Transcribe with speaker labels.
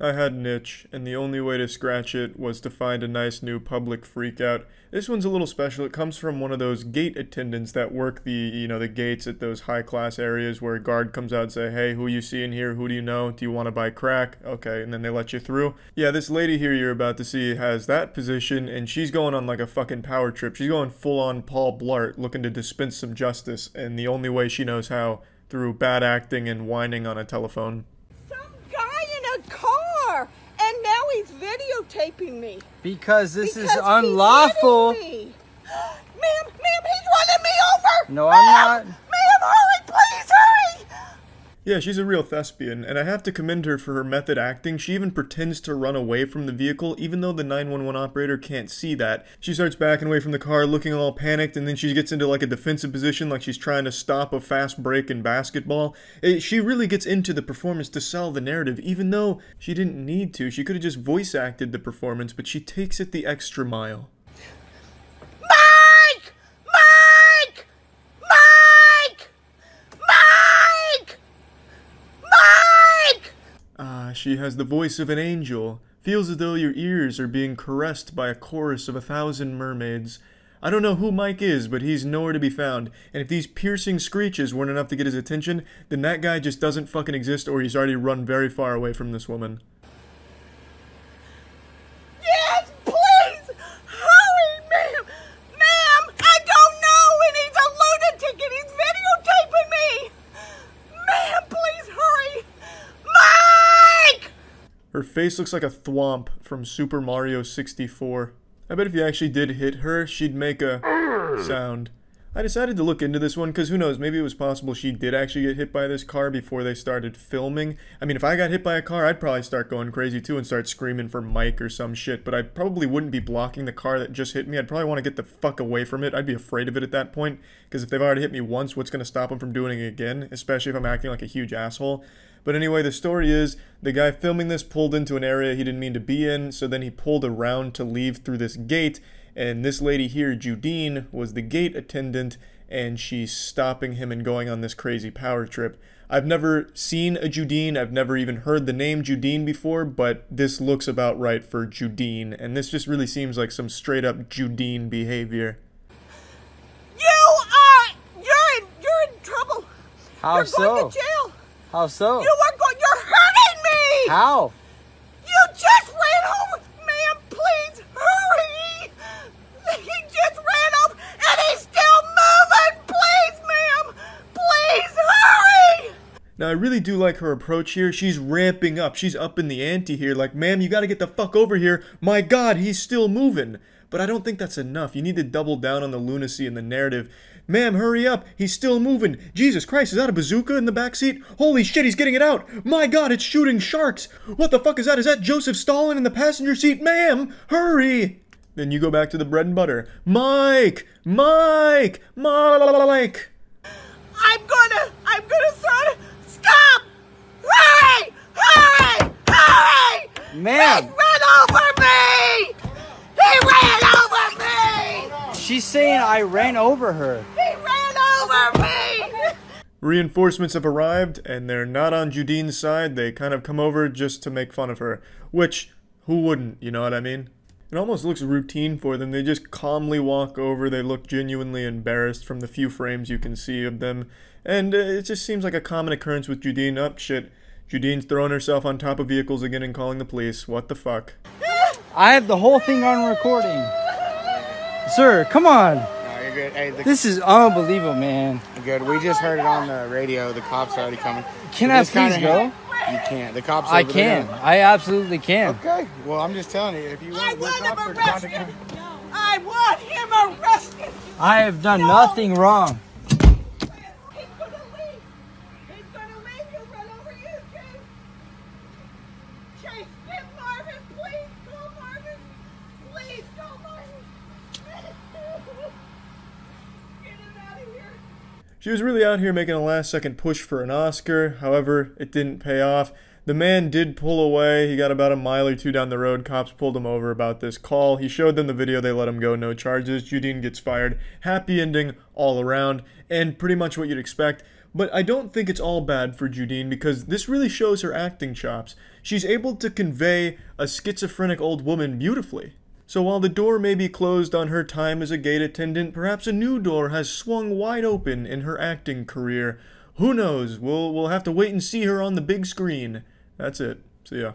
Speaker 1: I had an itch, and the only way to scratch it was to find a nice new public freakout. This one's a little special. It comes from one of those gate attendants that work the gates at those high-class areas where a guard comes out and say, hey, who you see in here? Who do you know? Do you want to buy crack? Okay, and then they let you through. Yeah, this lady here you're about to see has that position, and she's going on like a fucking power trip. She's going full-on Paul Blart, looking to dispense some justice, and the only way she knows how, through bad acting and whining on a telephone.
Speaker 2: And now he's videotaping me.
Speaker 3: Because this is unlawful.
Speaker 2: Ma'am, he's running me over.
Speaker 3: No, I'm not.
Speaker 2: Ma'am, hurry, please, hurry.
Speaker 1: Yeah, she's a real thespian, and I have to commend her for her method acting. She even pretends to run away from the vehicle, even though the 911 operator can't see that. She starts backing away from the car, looking all panicked, and then she gets into like a defensive position, like she's trying to stop a fast break in basketball. She really gets into the performance to sell the narrative, even though she didn't need to. She could have just voice acted the performance, but she takes it the extra mile. She has the voice of an angel. Feels as though your ears are being caressed by a chorus of 1,000 mermaids. I don't know who Mike is, but he's nowhere to be found. And if these piercing screeches weren't enough to get his attention, then that guy just doesn't fucking exist, or he's already run very far away from this woman.
Speaker 2: Yes, please! Hurry, ma'am! Ma'am, I don't know, and he's a lunatic, and he's videotaping me! Ma'am, please hurry! Mike!
Speaker 1: Her face looks like a thwomp from Super Mario 64. I bet if you actually did hit her, she'd make a sound. I decided to look into this one because who knows, maybe it was possible she did actually get hit by this car before they started filming. I mean, if I got hit by a car, I'd probably start going crazy too and start screaming for Mike or some shit, but I probably wouldn't be blocking the car that just hit me. I'd probably want to get the fuck away from it. I'd be afraid of it at that point, because if they've already hit me once, what's going to stop them from doing it again, especially if I'm acting like a huge asshole. But anyway, the story is, the guy filming this pulled into an area he didn't mean to be in, so then he pulled around to leave through this gate, and this lady here, Judine, was the gate attendant, and she's stopping him and going on this crazy power trip. I've never seen a Judine, I've never even heard the name Judine before, but this looks about right for Judine, and this just really seems like some straight up Judine behavior.
Speaker 2: You're in trouble.
Speaker 3: How so?
Speaker 2: You're going to jail.
Speaker 3: How so?
Speaker 2: You're hurting me!
Speaker 3: How?
Speaker 2: You just ran over! Ma'am, please, hurry! He just ran over, and he's still moving! Please, ma'am! Please, hurry!
Speaker 1: Now, I really do like her approach here. She's ramping up. She's up in the ante here. Like, ma'am, you gotta get the fuck over here. My God, he's still moving. But I don't think that's enough. You need to double down on the lunacy in the narrative. Ma'am, hurry up. He's still moving. Jesus Christ, is that a bazooka in the backseat? Holy shit, he's getting it out. My God, it's shooting sharks. What the fuck is that? Is that Joseph Stalin in the passenger seat? Ma'am, hurry. Then you go back to the bread and butter. Mike! Mike! Mike!
Speaker 2: I'm gonna throw it. Stop! Hurry! Hurry! Hurry!
Speaker 3: Ma'am!
Speaker 2: He ran over me! He ran over me!
Speaker 3: She's saying I ran over her.
Speaker 2: He ran over me!
Speaker 1: Reinforcements have arrived, and they're not on Judine's side. They kind of come over just to make fun of her. Which, who wouldn't, you know what I mean? It almost looks routine for them. They just calmly walk over. They look genuinely embarrassed from the few frames you can see of them. And it just seems like a common occurrence with Judine. Oh, shit. Judine's throwing herself on top of vehicles again and calling the police. What the fuck?
Speaker 3: I have the whole thing on recording. Sir, come on.
Speaker 4: No, you're good. Hey,
Speaker 3: This is unbelievable, man.
Speaker 4: you're good. We just heard it on the radio. The cops are already coming.
Speaker 3: Can
Speaker 4: So
Speaker 3: I
Speaker 4: this kinda
Speaker 3: please go?
Speaker 4: You can't. The cops
Speaker 3: I
Speaker 4: over there.
Speaker 3: can. I absolutely can.
Speaker 4: Okay. Well, I'm just telling you. If you
Speaker 2: I
Speaker 4: want,
Speaker 2: want
Speaker 4: the
Speaker 2: him
Speaker 4: cops are contacting
Speaker 2: arrested!
Speaker 4: you.
Speaker 2: I want him arrested!
Speaker 3: I have done nothing wrong.
Speaker 2: He's gonna leave! He's gonna leave! He'll run over you, Chase! Chase, get Marvin! Please, call Marvin! Please, call Marvin! Get him out of here!
Speaker 1: She was really out here making a last-second push for an Oscar. However, it didn't pay off. The man did pull away. He got about a mile or two down the road. Cops pulled him over about this call. He showed them the video. They let him go. No charges. Judine gets fired. Happy ending all around. And pretty much what you'd expect. But I don't think it's all bad for Judine because this really shows her acting chops. She's able to convey a schizophrenic old woman beautifully. So while the door may be closed on her time as a gate attendant, perhaps a new door has swung wide open in her acting career. Who knows? We'll have to wait and see her on the big screen. That's it. See ya.